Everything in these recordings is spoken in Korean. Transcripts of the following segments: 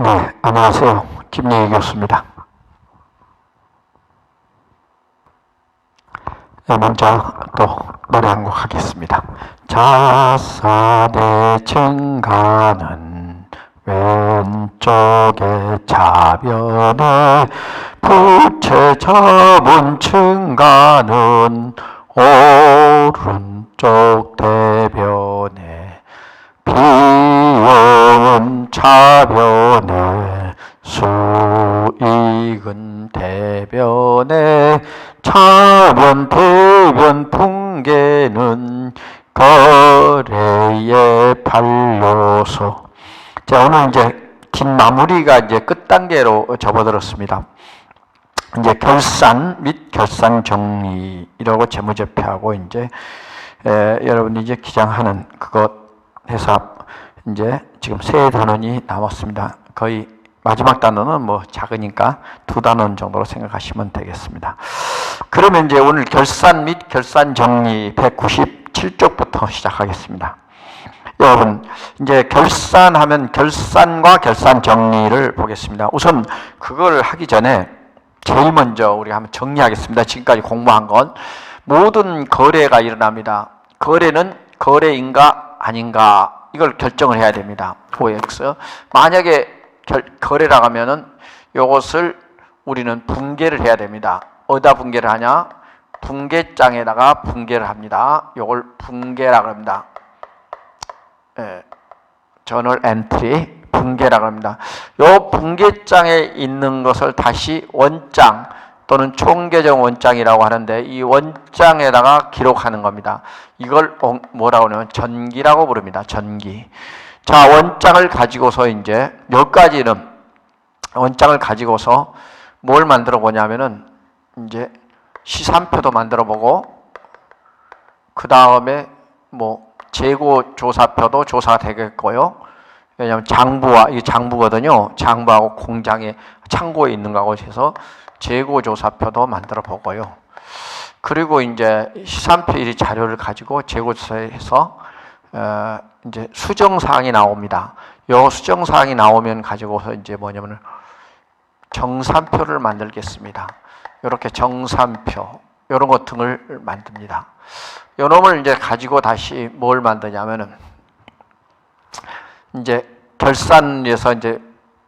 네, 안녕하세요. 김예희 교수입니다. 네, 먼저 또 노래 한 곡 하겠습니다. 자산의 증가는 왼쪽의 차변에 부채 접은 증가는 오른쪽 대변에 비용은 차변에 수익은 대변에 차변 대변 붕괴는 거래의 반려소. 자, 오늘 이제 뒷마무리가 이제 끝 단계로 접어들었습니다. 이제 결산 및 결산 정리라고 재무제표하고 이제 여러분이 이제 기장하는 그것 해서 이제 지금 세 단원이 남았습니다. 거의 마지막 단원은 뭐 작으니까 두 단원 정도로 생각하시면 되겠습니다. 그러면 이제 오늘 결산 및 결산 정리 197쪽부터 시작하겠습니다. 여러분, 이제 결산하면 결산과 결산 정리를 보겠습니다. 우선 그걸 하기 전에 제일 먼저 우리가 한번 정리하겠습니다. 지금까지 공부한 건 모든 거래가 일어납니다. 거래는 거래인가 아닌가 이걸 결정을 해야 됩니다. OX. 만약에 거래라고 하면은 이것을 우리는 붕괴를 해야 됩니다. 어디다 붕괴를 하냐? 붕괴장에다가 붕괴를 합니다. 이걸 붕괴라고 합니다. 저널 엔트리 붕괴라고 합니다. 이 붕괴장에 있는 것을 다시 원장 또는 총계정 원장이라고 하는데 이 원장에다가 기록하는 겁니다. 이걸 뭐라고 하냐면 전기라고 부릅니다. 전기. 자, 원장을 가지고서 이제 몇 가지는 원장을 가지고서 뭘 만들어 보냐면은 이제 시산표도 만들어 보고 그 다음에 뭐 재고 조사표도 조사가 되겠고요. 왜냐하면 장부와 이게 장부거든요. 장부하고 공장에 창고에 있는 거하고 해서 재고 조사표도 만들어 보고요. 그리고 이제 시산표 1위 자료를 가지고 재고 조사해서 이제 수정 사항이 나옵니다. 요 수정 사항이 나오면 가지고서 이제 뭐냐면 정산표를 만들겠습니다. 이렇게 정산표 이런 것 등을 만듭니다. 요 놈을 이제 가지고 다시 뭘 만드냐면은 이제 결산에서 이제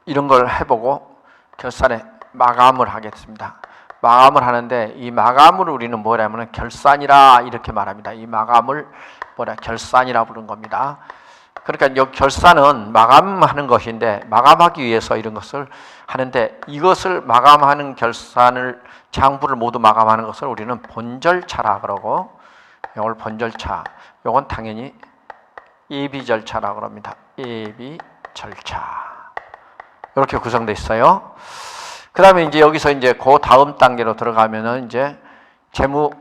이런 걸 해보고 결산에 마감을 하겠습니다. 마감을 하는데 이 마감을 우리는 뭐냐면은 결산이라 이렇게 말합니다. 이 마감을 뭐라 결산이라 부르는 겁니다. 그러니까 이 결산은 마감하는 것인데 마감하기 위해서 이런 것을 하는데 이것을 마감하는 결산을 장부를 모두 마감하는 것을 우리는 본절차라 그러고 이걸 본절차. 이건 당연히 예비 절차라 그럽니다. 예비 절차. 이렇게 구성되어 있어요. 그 다음에 이제 여기서 이제 그 다음 단계로 들어가면은 이제 재무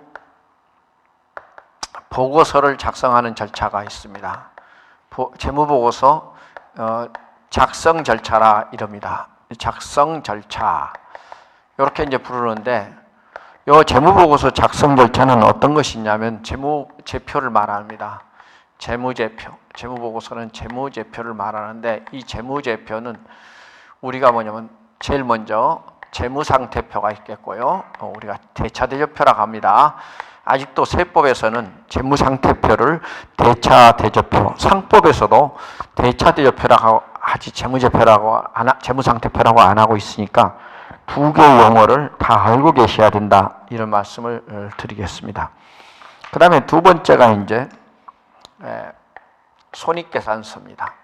보고서를 작성하는 절차가 있습니다. 재무 보고서 작성 절차라 이럽니다. 작성 절차. 이렇게 이제 부르는데 이 재무 보고서 작성 절차는 어떤 것이냐면 재무제표를 말합니다. 재무제표. 재무 보고서는 재무제표를 말하는데 이 재무제표는 우리가 뭐냐면 제일 먼저 재무상태표가 있겠고요. 우리가 대차대조표라고 합니다. 아직도 세법에서는 재무상태표를 대차대조표, 상법에서도 대차대조표라고 하지 재무상태표라고 안 하고 있으니까 두 개의 용어를 다 알고 계셔야 된다. 이런 말씀을 드리겠습니다. 그 다음에 두 번째가 이제 손익계산서입니다.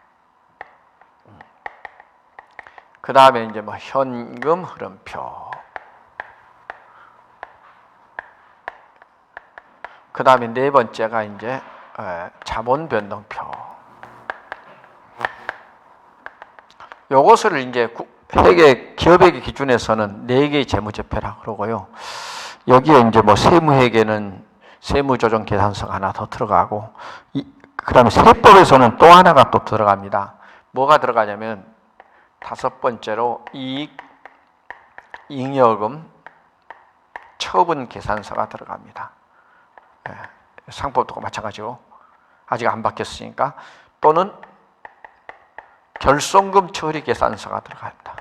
그 다음에 이제 뭐 현금 흐름표. 그 다음에 네 번째가 이제 자본 변동표. 요것을 이제 회계 기업회계 기준에서는 네 개의 재무제표라고 그러고요. 여기에 이제 뭐 세무회계는 세무조정 계산서가 하나 더 들어가고 그 다음에 세법에서는 또 하나가 또 들어갑니다. 뭐가 들어가냐면 다섯 번째로 이익, 잉여금, 처분 계산서가 들어갑니다. 상법도 마찬가지로 아직 안 바뀌었으니까 또는 결손금 처리 계산서가 들어갑니다.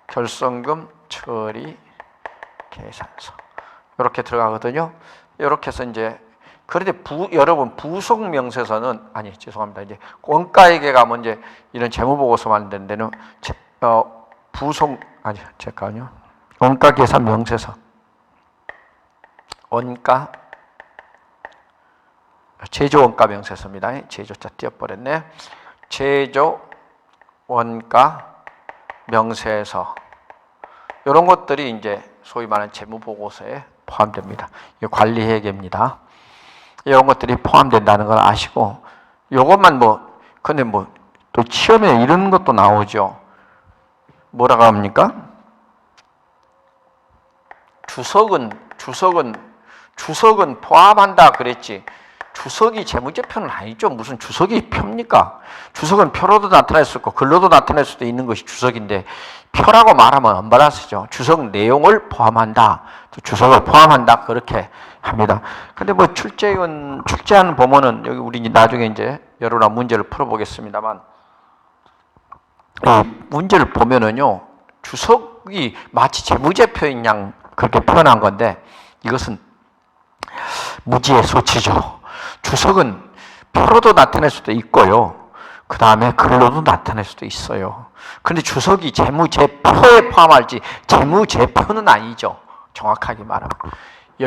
결손금 처리 계산서 이렇게 들어가거든요. 이렇게 해서 이제 그런데 여러분 부속 명세서는 아니 죄송합니다. 이제 원가에게 가면 이제 이런 재무보고서 만드는 데는 부속 아니 잠깐요. 원가 계산 명세서 원가 제조 원가 명세서입니다. 제조자 띄어버렸네. 제조 원가 명세서 이런 것들이 이제 소위 말하는 재무보고서에 포함됩니다. 이게 관리회계입니다. 이런 것들이 포함된다는 걸 아시고 요것만 근데 또 시험에 이런 것도 나오죠. 뭐라고 합니까? 주석은 포함한다 그랬지. 주석이 재무제표는 아니죠. 무슨 주석이 표입니까? 주석은 표로도 나타낼 수 있고 글로도 나타낼 수도 있는 것이 주석인데 표라고 말하면 언밸런스죠. 주석 내용을 포함한다. 주석을 포함한다. 그렇게 합니다. 근데 출제한 보면은 여기 우리 나중에 이제 여러분 문제를 풀어보겠습니다만 문제를 보면은요. 주석이 마치 재무제표인 양 그렇게 표현한 건데 이것은 무지의 소치죠. 주석은 표로도 나타낼 수도 있고요. 그 다음에 글로도 나타낼 수도 있어요. 그런데 주석이 재무제표에 포함할지 재무제표는 아니죠. 정확하게 말하면.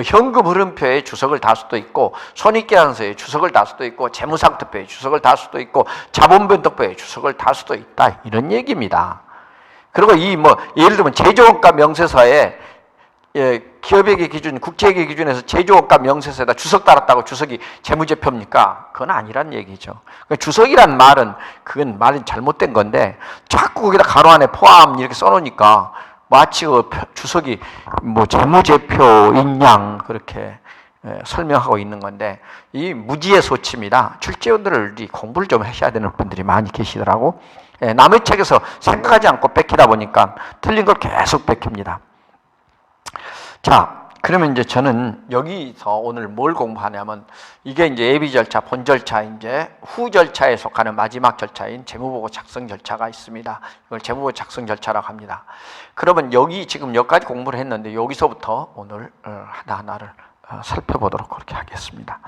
현금 흐름표에 주석을 달 수도 있고 손익계산서에 주석을 달 수도 있고 재무상태표에 주석을 달 수도 있고 자본변동표에 주석을 달 수도 있다. 이런 얘기입니다. 그리고 예를 들면 제조원가 명세서에 기업회계 기준, 국제회계 기준에서 제조원가 명세서에다 주석 달았다고 주석이 재무제표입니까? 그건 아니란 얘기죠. 주석이란 말은 그건 말이 잘못된 건데 자꾸 거기다 가로 안에 포함 이렇게 써놓으니까 마치 주석이 재무제표인 양 그렇게 설명하고 있는 건데 이 무지의 소치입니다. 출제원들을 공부를 좀 하셔야 되는 분들이 많이 계시더라고. 남의 책에서 생각하지 않고 뺏기다 보니까 틀린 걸 계속 뺏깁니다. 자, 그러면 이제 저는 여기서 오늘 뭘 공부하냐면 이게 이제 예비 절차, 본 절차, 이제 후 절차에 속하는 마지막 절차인 재무보고 작성 절차가 있습니다. 이걸 재무보고 작성 절차라고 합니다. 그러면 지금 여기까지 공부를 했는데 여기서부터 오늘 하나하나를 살펴보도록 그렇게 하겠습니다.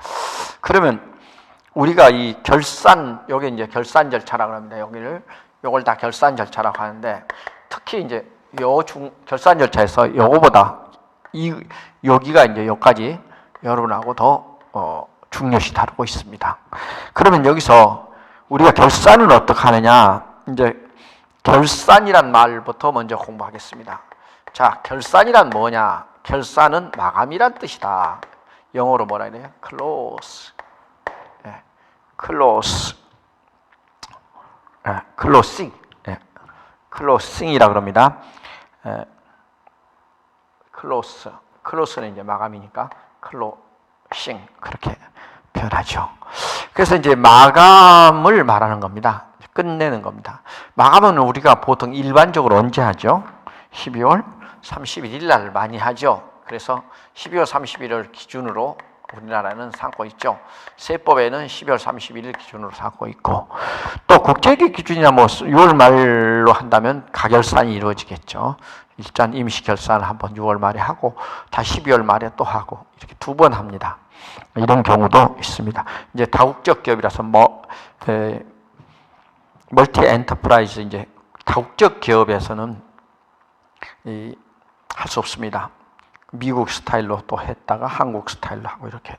그러면 우리가 이 여기 이제 결산 절차라고 합니다. 요걸 다 결산 절차라고 하는데 특히 이제 결산 절차에서 요거보다 여기가 이제 여기까지 여러분하고 더 중요시 다루고 있습니다. 그러면 여기서 우리가 결산을 어떻게 하느냐? 이제 결산이란 말부터 먼저 공부하겠습니다. 자, 결산이란 뭐냐? 결산은 마감이란 뜻이다. 영어로 뭐라 해야 돼요? close. closing. closing이라 그럽니다. close는 이제 마감이니까 closing 그렇게 표현하죠. 그래서 이제 마감을 말하는 겁니다. 끝내는 겁니다. 마감은 우리가 보통 일반적으로 언제 하죠? 12월 31일 날 많이 하죠. 그래서 12월 31일 기준으로 우리나라는 삼고 있죠. 세법에는 12월 31일 기준으로 삼고 있고 또 국제회계 기준이나 6월 말로 한다면 가결산이 이루어지겠죠. 일단 임시결산을 한번 6월 말에 하고 다시 12월 말에 또 하고 이렇게 2번 합니다. 이런 경우도 있습니다. 이제 다국적 기업이라서 멀티 엔터프라이즈 이제 다국적 기업에서는 할 수 없습니다. 미국 스타일로 또 했다가 한국 스타일로 하고 이렇게.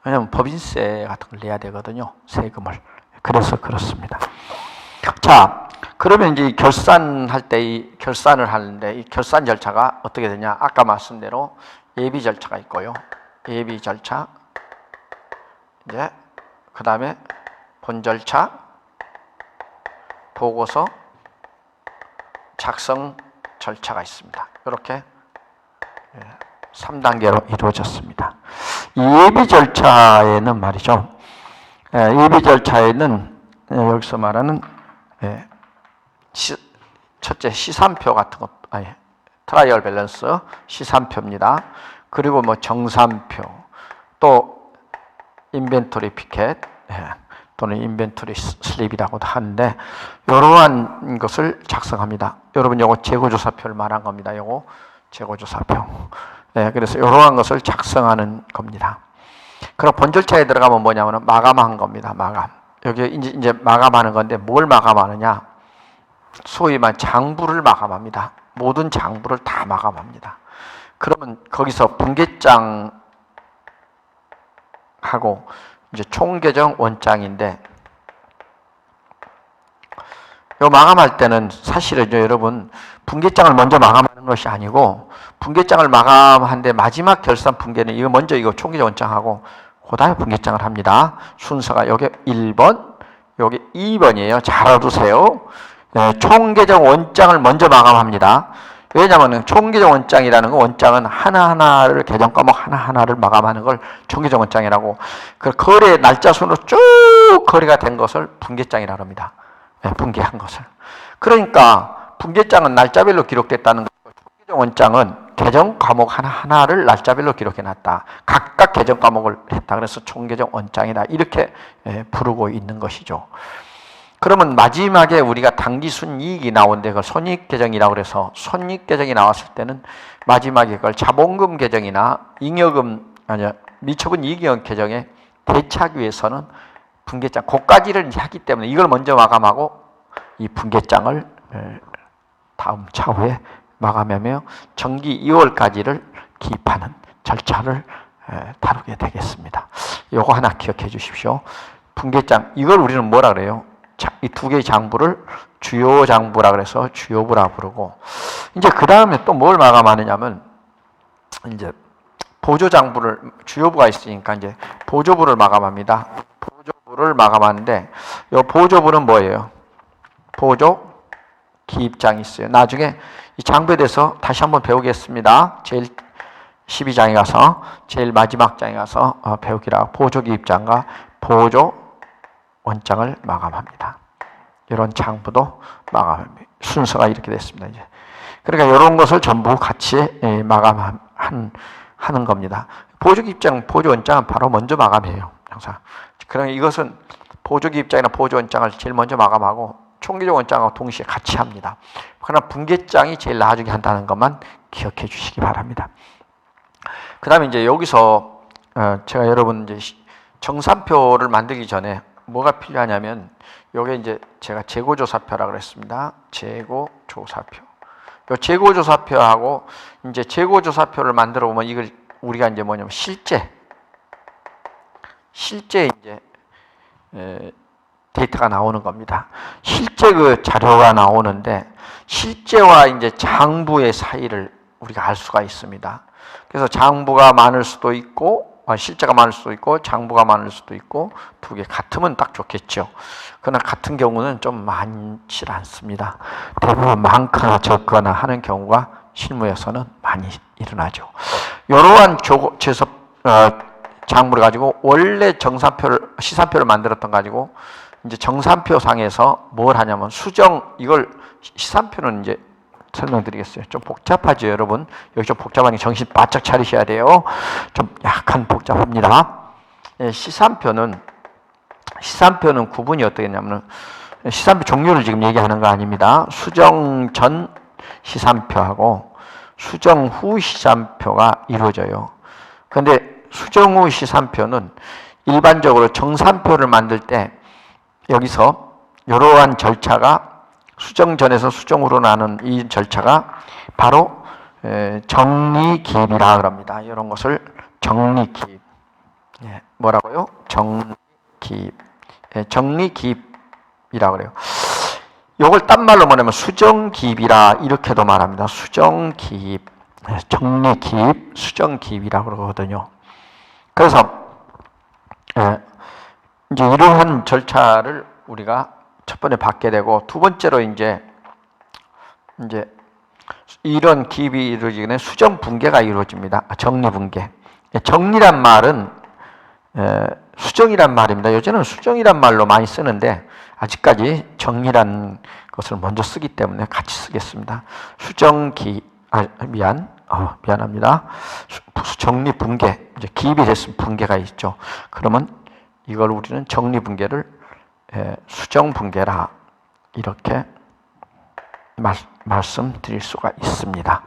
왜냐하면 법인세 같은 걸 내야 되거든요. 세금을. 그래서 그렇습니다. 자, 그러면 이제 결산할 때 결산을 하는데 이 결산 절차가 어떻게 되냐? 아까 말씀대로 예비 절차가 있고요. 예비 절차. 이제 그다음에 본 절차, 보고서, 작성 절차가 있습니다. 이렇게 3단계로 이루어졌습니다. 이 예비 절차에는 말이죠. 예비 절차에는 여기서 말하는 첫째 시산표 같은 것, 트라이얼 밸런스 시산표입니다. 그리고 정산표, 또 인벤토리 피켓, 또는 인벤토리 슬립이라고도 하는데 이러한 것을 작성합니다. 여러분 요거 재고조사표를 말한 겁니다. 요거 재고조사표. 네, 그래서 이러한 것을 작성하는 겁니다. 그럼 본 절차에 들어가면 뭐냐면 마감한 겁니다. 마감. 여기 이제 마감하는 건데 뭘 마감하느냐? 소위 말 장부를 마감합니다. 모든 장부를 다 마감합니다. 그러면 거기서 분계장하고 이제 총계정 원장인데 요 마감할 때는 사실은 여러분 분계장을 먼저 마감하는 것이 아니고 분계장을 마감한데 마지막 결산 분계는 이거 먼저 이거 총계정 원장하고 그다음에 분계장을 합니다. 순서가 여기 1번, 여기 2번이에요. 잘 알아두세요. 네, 총계정 원장을 먼저 마감합니다. 왜냐하면 총계정 원장이라는 건 원장은 하나하나를 계정 과목 하나하나를 마감하는 걸 총계정 원장이라고 그 거래 날짜 순으로 쭉 거래가 된 것을 분계장이라고 합니다. 네, 분계한 것을. 그러니까 분계장은 날짜별로 기록됐다는 거고 총계정 원장은 계정 과목 하나하나를 날짜별로 기록해놨다. 각각 계정 과목을 했다. 그래서 총계정 원장이다. 이렇게 부르고 있는 것이죠. 그러면 마지막에 우리가 당기순이익이 나오는데 그걸 손익계정이라고 그래서 손익계정이 나왔을 때는 마지막에 그걸 자본금 계정이나 잉여금 아니야 미처분 이익형 계정에 대체하기 위해서는 분계장 그까지를 하기 때문에 이걸 먼저 마감하고 이 분계장을 다음 차후에 마감하며 정기 2월까지를 기입하는 절차를 다루게 되겠습니다. 요거 하나 기억해 주십시오. 분계장 이걸 우리는 뭐라 그래요? 이 두 개의 장부를 주요 장부라 그래서 주요부라 부르고 이제 그 다음에 또 뭘 마감하느냐면 이제 보조 장부를 주요부가 있으니까 이제 보조부를 마감합니다. 보조부를 마감하는데 이 보조부는 뭐예요? 보조 기입장이 있어요. 나중에 이 장부에 대해서 다시 한번 배우겠습니다. 제일 12장에 가서 제일 마지막 장에 가서 배우기라 보조 기입장과 보조 원장을 마감합니다. 이런 장부도 마감합니다. 순서가 이렇게 됐습니다. 이제 그러니까 이런 것을 전부 같이 마감하는 겁니다. 보조 기입장, 보조 원장은 바로 먼저 마감해요. 항상. 그러니까 이것은 보조 기입장이나 보조 원장을 제일 먼저 마감하고 총계정 원장하고 동시에 같이 합니다. 그러나 분계장이 제일 나중에 한다는 것만 기억해 주시기 바랍니다. 그 다음에 이제 여기서 제가 여러분 이제 정산표를 만들기 전에 뭐가 필요하냐면 요게 이제 제가 재고조사표라고 그랬습니다. 재고조사표. 요 재고조사표하고 이제 재고조사표를 만들어 보면 이걸 우리가 이제 뭐냐면 실제 이제 데이터가 나오는 겁니다. 실제 그 자료가 나오는데 실제와 이제 장부의 사이를 우리가 알 수가 있습니다. 그래서 장부가 많을 수도 있고 실제가 많을 수도 있고 장부가 많을 수도 있고 두 개 같으면 딱 좋겠죠. 그러나 같은 경우는 좀 많지 않습니다. 대부분 많거나 적거나 하는 경우가 실무에서는 많이 일어나죠. 이러한 장부를 가지고 원래 시산표를 만들었던 가지고 이제 정산표 상에서 뭘 하냐면 이걸 시산표는 이제 설명드리겠어요. 좀 복잡하죠, 여러분. 여기 좀 복잡하니 정신 바짝 차리셔야 돼요. 좀 약간 복잡합니다. 시산표는 구분이 어떻게 했냐면 시산표 종류를 지금 얘기하는 거 아닙니다. 수정 전 시산표하고 수정 후 시산표가 이루어져요. 그런데 수정 후 시산표는 일반적으로 정산표를 만들 때 여기서 이러한 절차가 수정 전에서 수정 후로 나는 이 절차가 바로 정리기입이라 그럽니다. 이런 것을 정리기입. 뭐라고요? 정리기입. 정리기입이라 그래요. 이걸 딴 말로 뭐냐면 수정기입이라 이렇게도 말합니다. 수정기입, 정리기입, 수정기입이라고 그러거든요. 그래서 이제 이러한 절차를 우리가 첫 번째 받게 되고 두 번째로 이제 이런 기입이 이루어지기 전에 수정 분계가 이루어집니다. 정리 분계. 정리란 말은 수정이란 말입니다. 요즘은 수정이란 말로 많이 쓰는데 아직까지 정리란 것을 먼저 쓰기 때문에 같이 쓰겠습니다. 미안합니다. 정리 분계. 이제 기입이 됐으면 분계가 있죠. 그러면 이걸 우리는 정리 분계를 수정분계라 이렇게 말씀드릴 수가 있습니다.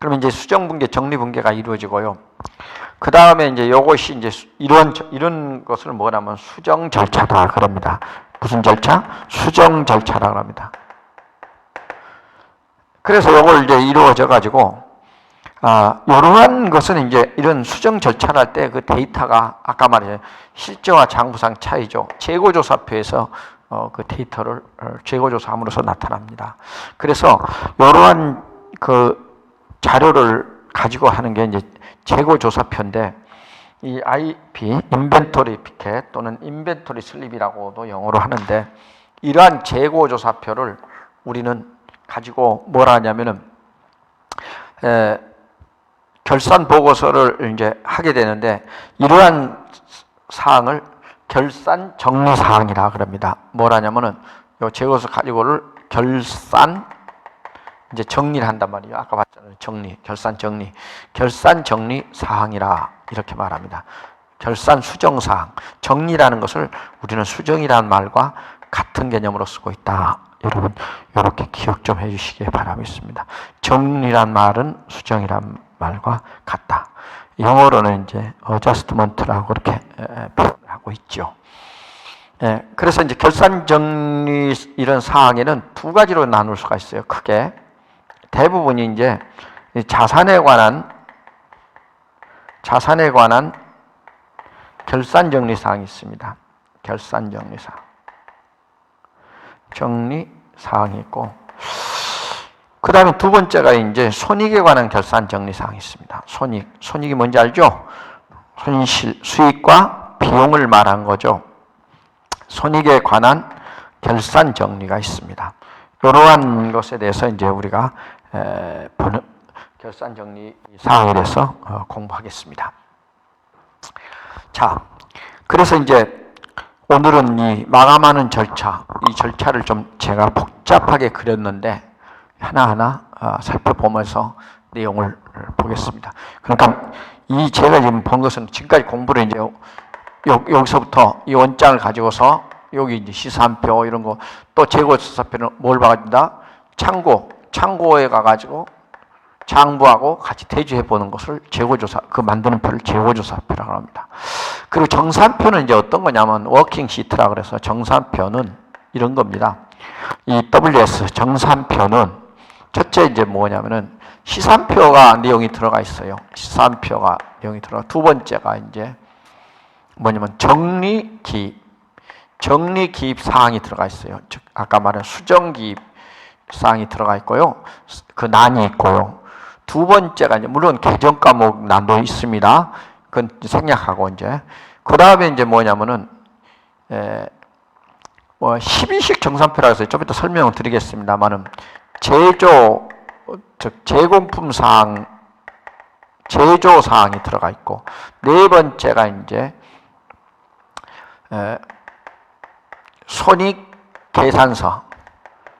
그러면 이제 수정분계, 정리분계가 이루어지고요. 그 다음에 이제 요것이 이제 이런 것을 뭐라면 수정 절차다 그럽니다. 무슨 절차? 수정 절차라고 합니다. 그래서 요걸 이제 이루어져 가지고 이러한 것은 이제 이런 수정 절차를 할 때 그 데이터가 아까 말했죠. 실제와 장부상 차이죠. 재고조사표에서 그 데이터를 재고조사함으로써 나타납니다. 그래서 이러한 그 자료를 가지고 하는 게 이제 재고조사표인데 이 IP, 인벤토리 피켓 또는 인벤토리 슬립이라고도 영어로 하는데 이러한 재고조사표를 우리는 가지고 뭐라 하냐면은 결산 보고서를 이제 하게 되는데 이러한 사항을 결산 정리 사항이라 그럽니다. 뭐라냐면은 요 재고서 가지고를 결산 이제 정리를 한단 말이에요. 아까 봤잖아요. 정리, 결산 정리 사항이라 이렇게 말합니다. 결산 수정 사항, 정리라는 것을 우리는 수정이라는 말과 같은 개념으로 쓰고 있다. 여러분 이렇게 기억 좀 해주시기 바라겠습니다. 정리란 말은 수정이란 말과 같다. 영어로는 이제 adjustment라고 그렇게 표현하고 있죠. 그래서 이제 결산 정리 이런 사항에는 두 가지로 나눌 수가 있어요. 크게 대부분이 이제 자산에 관한 결산 정리 사항이 있습니다. 결산 정리 사항. 정리 사항이 있고, 그 다음에 두 번째가 이제 손익에 관한 결산 정리 사항이 있습니다. 손익이 뭔지 알죠? 손실, 수익과 비용을 말한 거죠. 손익에 관한 결산 정리가 있습니다. 이러한 것에 대해서 이제 우리가 결산 정리 사항에 대해서 공부하겠습니다. 자, 그래서 이제 오늘은 이 마감하는 절차, 이 절차를 좀 제가 복잡하게 그렸는데 하나하나 살펴보면서 내용을 보겠습니다. 그러니까 이 제가 지금 본 것은 지금까지 공부를 이제 여기서부터 이 원장을 가지고서 여기 이제 시산표 이런 거 또 재고조사표는 뭘 봐준다? 창고에 가가지고 장부하고 같이 대조해 보는 것을 재고조사, 그 만드는 표를 재고조사표라고 합니다. 그리고 정산표는 이제 어떤 거냐면 워킹 시트라 그래서 정산표는 이런 겁니다. 이 WS 정산표는 첫째 이제 뭐냐면은 시산표가 내용이 들어가 있어요. 시산표가 내용이 들어가. 두 번째가 이제 뭐냐면 정리 기입 사항이 들어가 있어요. 즉 아까 말한 수정 기입 사항이 들어가 있고요. 그 난이 있고요. 두 번째가 이제 물론 개정 과목 난도 있습니다. 그건 생략하고 이제 그 다음에 이제 뭐냐면은 12식 정산표라고 해서 좀 이따 설명을 드리겠습니다만은 제조 즉 제공품 사항 제조 사항이 들어가 있고 네 번째가 이제 손익 계산서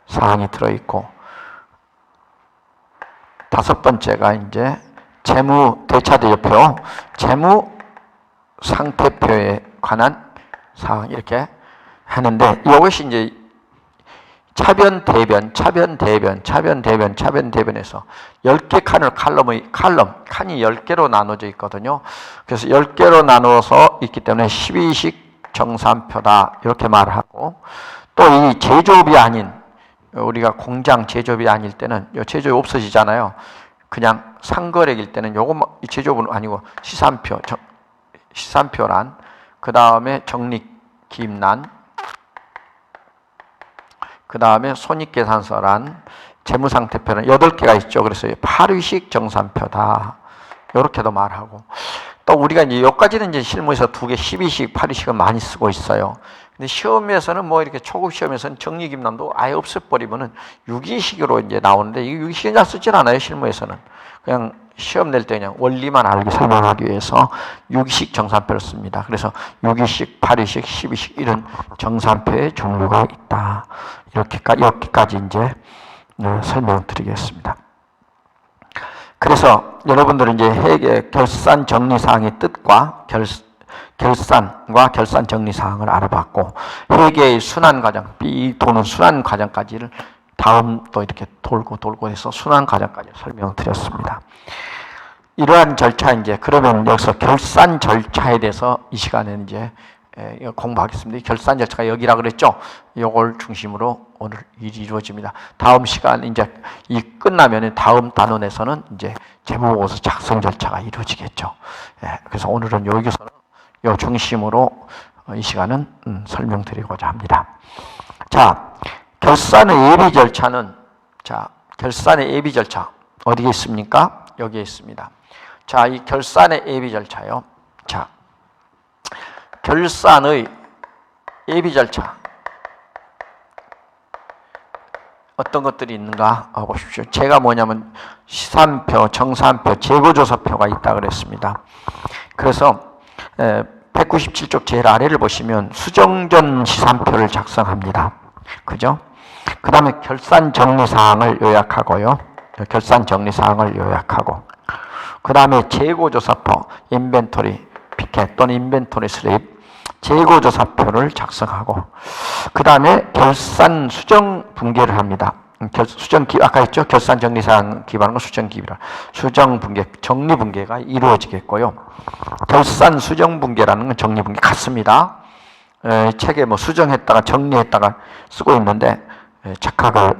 사항이 들어 있고 다섯 번째가 이제 재무 대차대조표, 재무 상태표에 관한 사항 이렇게 하는데 이것이 이제 차변 대변에서 10개 칸이 10개로 나눠져 있거든요. 그래서 10개로 나누어서 있기 때문에 12식 정산표다 이렇게 말을 하고 또 이 제조업이 아닌 우리가 공장 제조업이 아닐 때는 이 제조업이 없어지잖아요. 그냥 상거래일 때는 요거 이 제조업은 아니고 시산표란 그 다음에 정리기입란 그 다음에 손익계산서란 재무상태표는 8개가 있죠. 그래서 8위식 정산표다 이렇게도 말하고 또 우리가 이제 여기까지는 이제 실무에서 2개 12식, 8위식은 많이 쓰고 있어요. 근데 시험에서는 뭐 이렇게 초급 시험에서는 정리기입란도 아예 없애버리면은 6위식으로 이제 나오는데 이 6위식은 잘 쓰질 않아요. 실무에서는 그냥 시험 낼 때 그냥 원리만 알고 설명하기 위해서 6위식 정산표를 씁니다. 그래서 6위식, 8위식, 12위식 이런 정산표의 종류가 있다. 이렇게까지 이제 설명드리겠습니다. 그래서 여러분들은 이제 회계 결산 정리 사항의 뜻과 결산과 결산 정리 사항을 알아봤고, 회계의 순환 과정, 이 도는 순환 과정까지를 다음 또 이렇게 돌고 해서 순환 과정까지 설명을 드렸습니다. 이러한 절차, 이제 그러면 여기서 결산 절차에 대해서 이 시간에 이제 공부하겠습니다. 결산 절차가 여기라 그랬죠? 이걸 중심으로 오늘 일이 이루어집니다. 다음 시간 이제 이 끝나면 다음 단원에서는 이제 재무보고서 작성 절차가 이루어지겠죠. 그래서 오늘은 여기서는 요 중심으로 이 시간은 설명드리고자 합니다. 자, 결산의 예비 절차는, 자, 결산의 예비 절차 어디에 있습니까? 여기에 있습니다. 자, 이 결산의 예비 절차요. 자, 결산의 예비 절차 어떤 것들이 있는가 보십시오. 제가 뭐냐면 시산표, 정산표, 재고조사표가 있다 그랬습니다. 그래서 197쪽 제일 아래를 보시면 수정전 시산표를 작성합니다. 그죠? 그 다음에 결산 정리사항을 요약하고요. 결산 정리사항을 요약하고, 그 다음에 재고조사표, 인벤토리 피켓 또는 인벤토리 슬립, 재고조사표를 작성하고, 그 다음에 결산 수정 분계를 합니다. 아까 했죠? 결산 정리사항 기반으로 수정 기반, 수정 분계, 정리 분계가 이루어지겠고요. 결산 수정 분계라는 건 정리 분계 같습니다. 책에 뭐 수정했다가 정리했다가 쓰고 있는데, 착각을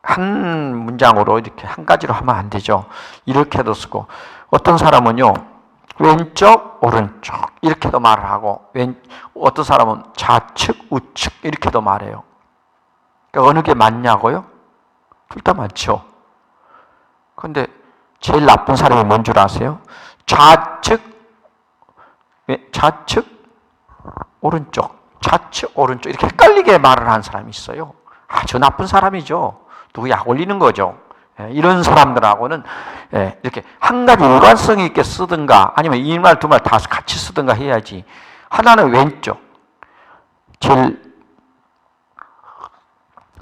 한 문장으로 이렇게 한 가지로 하면 안 되죠. 이렇게도 쓰고, 어떤 사람은요 왼쪽 오른쪽 이렇게도 말을 하고, 어떤 사람은 좌측 우측 이렇게도 말해요. 그러니까 어느 게 맞냐고요? 둘 다 맞죠. 그런데 제일 나쁜 사람이 뭔 줄 아세요? 좌측 오른쪽, 좌측 오른쪽 이렇게 헷갈리게 말을 하는 사람이 있어요. 아주 나쁜 사람이죠. 누구 약 올리는 거죠. 이런 사람들하고는 이렇게 한 가지 일관성 있게 쓰든가, 아니면 이 말 두 말 다 같이 쓰든가 해야지. 하나는 왼쪽, 제일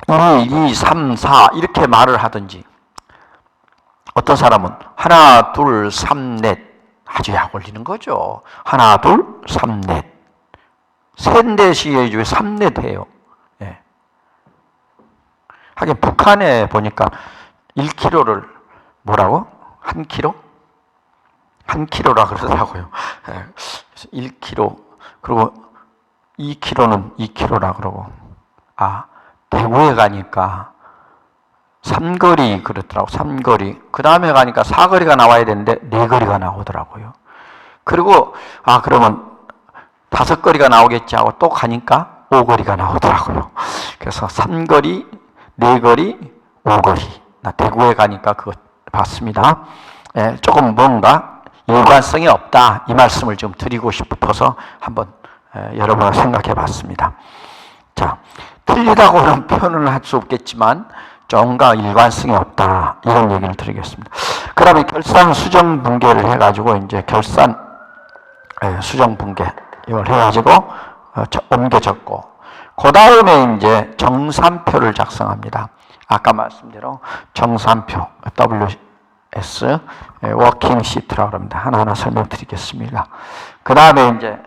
1, 2, 3, 4 이렇게 말을 하든지, 어떤 사람은 하나, 둘, 3, 넷 아주 약 올리는 거죠. 하나, 둘, 3, 넷. 셋, 넷이 왜 3, 넷 해요? 하긴 북한에 보니까 1kg를 뭐라고? 1kg? 1kg라 그러더라고요. 1kg. 그리고 2kg는 2kg라 그러고. 대구에 가니까 삼거리 그렇더라고. 삼거리. 그 다음에 가니까 사거리가 나와야 되는데 네거리가 나오더라고요. 그리고 그러면 5거리가 나오겠지 하고 또 가니까 5거리가 나오더라고요. 그래서 3거리, 4거리, 5거리. 나 대구에 가니까 그거 봤습니다. 조금 뭔가 일관성이 없다, 이 말씀을 좀 드리고 싶어서 한번 여러분과 생각해 봤습니다. 자, 틀리다고는 표현을 할 수 없겠지만 뭔가 일관성이 없다, 이런 얘기를 드리겠습니다. 그 다음에 결산 수정 분계를 해가지고 이제 결산 수정 분계 이걸 해가지고 옮겨 적고, 그 다음에 이제 정산표를 작성합니다. 아까 말씀대로 정산표 WS 워킹 시트라고 합니다. 하나하나 설명드리겠습니다. 그 다음에 이제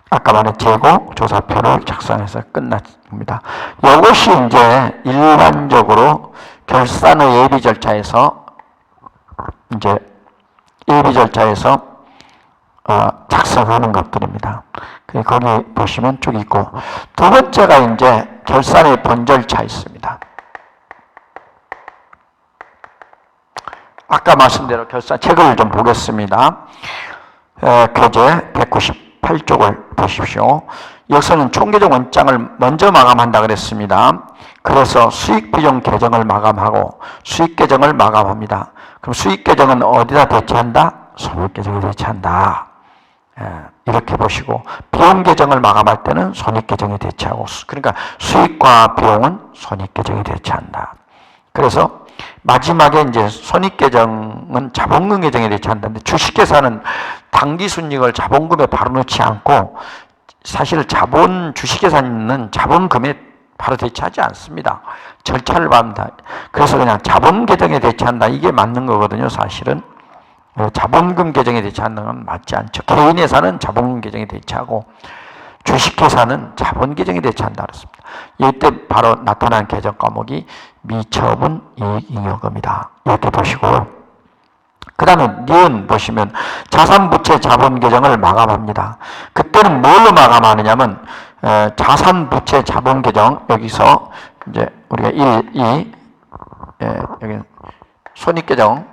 아까 말한 재고 조사표를 작성해서 끝났습니다. 이것이 이제 일반적으로 결산의 예비 절차에서 작성하는 것들입니다. 거기 보시면 쭉 있고, 두 번째가 이제 결산의 본절차 있습니다. 아까 말씀대로 결산 책을 좀 보겠습니다. 교재 198쪽을 보십시오. 여기서는 총계정 원장을 먼저 마감한다 그랬습니다. 그래서 수익비용 계정을 마감하고 수익계정을 마감합니다. 그럼 수익계정은 어디다 대체한다? 손익계정에 대체한다. 이렇게 보시고, 비용계정을 마감할 때는 손익계정에 대체하고, 그러니까 수익과 비용은 손익계정에 대체한다. 그래서 마지막에 이제 손익계정은 자본금 계정에 대체한다는데, 주식계산은 당기순이익을 자본금에 바로 넣지 않고, 사실 주식계산은 자본금에 바로 대체하지 않습니다. 절차를 밟는다. 그래서 그냥 자본계정에 대체한다, 이게 맞는 거거든요, 사실은. 자본금 계정에 대체하는 건 맞지 않죠. 개인회사는 자본금 계정에 대체하고 주식회사는 자본 계정에 대체한다 그랬습니다. 이때 바로 나타난 계정 과목이 미처분 이익잉여금이다. 이렇게 보시고요. 그 다음에 니은 보시면 자산부채 자본계정을 마감합니다. 그때는 뭘로 마감하느냐면 자산부채 자본계정 여기서 이제 우리가 1, 2 여기 손익계정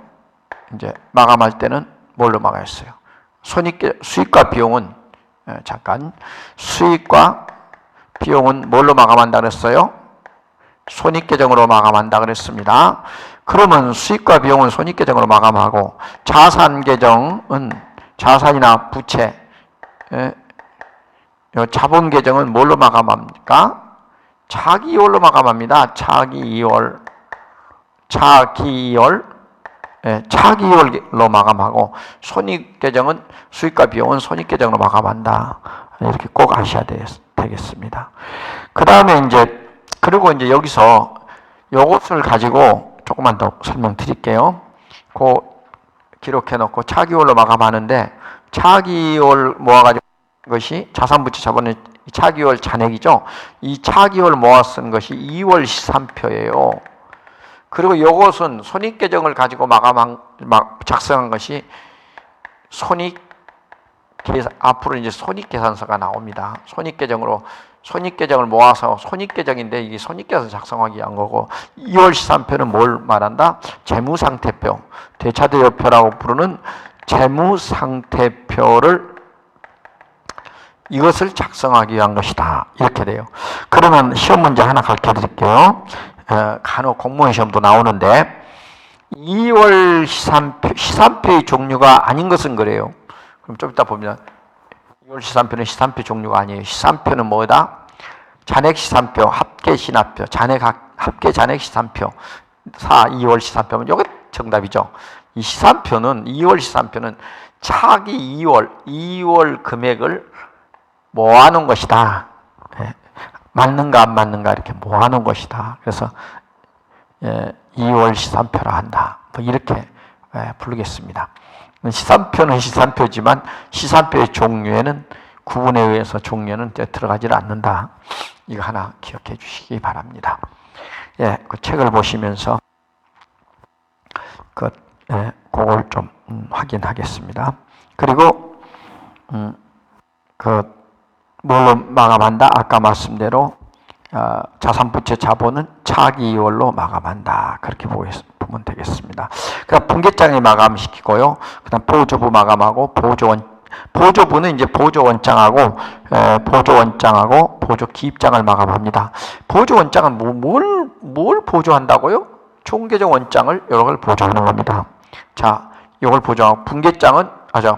이제 마감할 때는 뭘로 마감했어요? 수익과 비용은 잠깐 수익과 비용은 뭘로 마감한다 그랬어요? 손익계정으로 마감한다 그랬습니다. 그러면 수익과 비용은 손익계정으로 마감하고 자산계정은 자산이나 부채 자본계정은 뭘로 마감합니까? 차기이월로 마감합니다. 차기이월 차기이월로 마감하고 손익계정은 수익과 비용은 손익계정으로 마감한다. 이렇게 꼭 아셔야 되겠습니다. 그 다음에 이제 그리고 이제 여기서 요것을 가지고 조금만 더 설명드릴게요. 그 기록해 놓고 차기월로 마감하는데 차기월 모아가지고 것이 자산부채 자본의 차기월 잔액이죠. 이 차기월 모아 쓴 것이 2월 13표예요. 그리고 요것은 손익계정을 가지고 작성한 것이 앞으로 이제 손익계산서가 나옵니다. 손익계정을 모아서 손익계정인데 이게 손익계산 작성하기 위한 거고 2월 13표는 뭘 말한다? 재무상태표, 대차대여표라고 부르는 재무상태표를 이것을 작성하기 위한 것이다. 이렇게 돼요. 그러면 시험 문제 하나 가르쳐 드릴게요. 간혹 공무원 시험도 나오는데 2월 시산표의 종류가 아닌 것은 그래요. 그럼 좀 이따 보면 2월 시산표는 시산표 종류가 아니에요. 시산표는 뭐다? 잔액시산표, 합계신합표, 합계 잔액시산표 2월 시산표면 이게 정답이죠. 이 시산표는 2월 시산표는 차기 2월 금액을 모아놓은 것이다. 맞는가 안 맞는가 이렇게 모아놓은 것이다. 그래서 2월 시산표라 한다. 뭐 이렇게 부르겠습니다. 시산표는 시산표지만 시산표의 종류에는 구분에 의해서 종류는 들어가지 않는다. 이거 하나 기억해 주시기 바랍니다. 그 책을 보시면서 그걸 좀 확인하겠습니다. 그리고 뭘로 마감한다? 아까 말씀대로 자산부채 자본은 차기이월로 마감한다. 그렇게 보면 되겠습니다. 그다음 분계장에 마감시키고요. 그다음 보조부 마감하고 보조부는 이제 보조원장하고 보조기입장을 마감합니다. 보조원장은 뭘 보조한다고요? 총계정 원장을 여러 걸 보조하는 겁니다. 자, 이걸 보조하고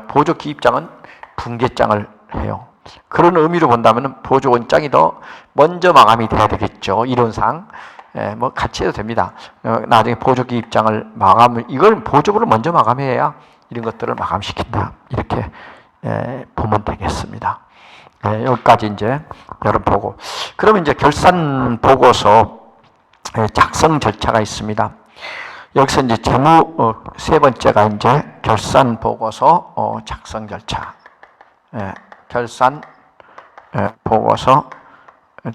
보조기입장은 분계장을 해요. 그런 의미로 본다면 보조원장이 더 먼저 마감이 돼야 되겠죠. 이론상. 뭐 같이 해도 됩니다. 나중에 보조기입장을 이걸 보조부를 먼저 마감해야 이런 것들을 마감시킨다. 이렇게 보면 되겠습니다. 여기까지 이제 여러분 보고. 그러면 이제 결산 보고서 작성 절차가 있습니다. 여기서 이제 세 번째가 이제 결산 보고서 작성 절차. 결산 보고서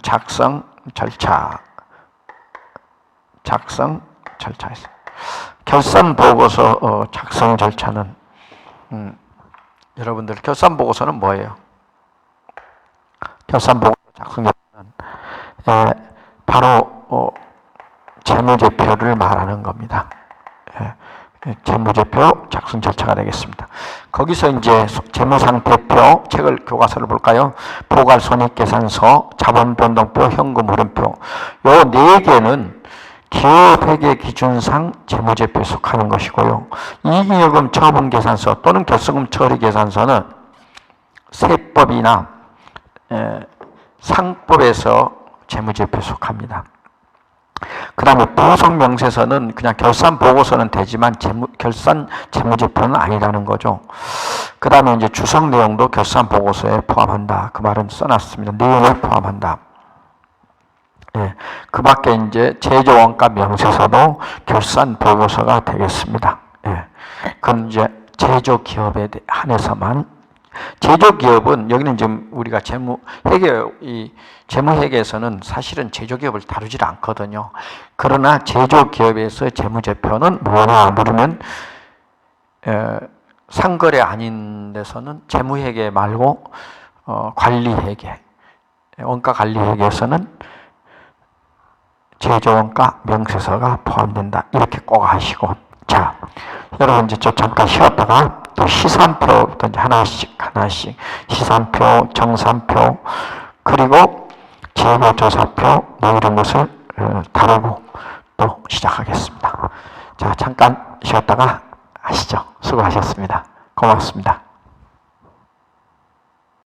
작성 절차. 결산 보고서 작성 절차는 여러분들 결산 보고서는 뭐예요? 결산 보고서 작성 절차는 바로 재무제표를 말하는 겁니다. 재무제표 작성 절차가 되겠습니다. 거기서 이제 재무상태표, 교과서를 볼까요? 보괄손익계산서, 자본변동표, 현금흐름표. 요 네 개는 기업회계 기준상 재무제표에 속하는 것이고요. 이익잉여금 처분계산서 또는 결손금 처리계산서는 세법이나 상법에서 재무제표에 속합니다. 그 다음에 부속명세서는 그냥 결산보고서는 되지만 결산 재무제표는 아니라는 거죠. 그 다음에 이제 주석 내용도 결산보고서에 포함한다. 그 말은 써놨습니다. 내용을 포함한다. 그 밖에 이제 제조원가 명세서도 결산보고서가 되겠습니다. 그건 이제 제조기업에 한해서만, 제조기업은 여기는 지금 우리가 재무회계에서는 사실은 제조기업을 다루질 않거든요. 그러나 제조기업에서 재무제표는 뭐냐 물으면 상거래 아닌 데서는 재무회계 말고 관리회계, 원가관리회계에서는 제조원가 명세서가 포함된다. 이렇게 꼭 하시고, 자, 여러분 이제 잠깐 쉬었다가 또 시산표부터 이제 하나씩 시산표, 정산표, 그리고 재고조사표 뭐 이런 것을 다루고 또 시작하겠습니다. 자, 잠깐 쉬었다가 하시죠. 수고하셨습니다. 고맙습니다.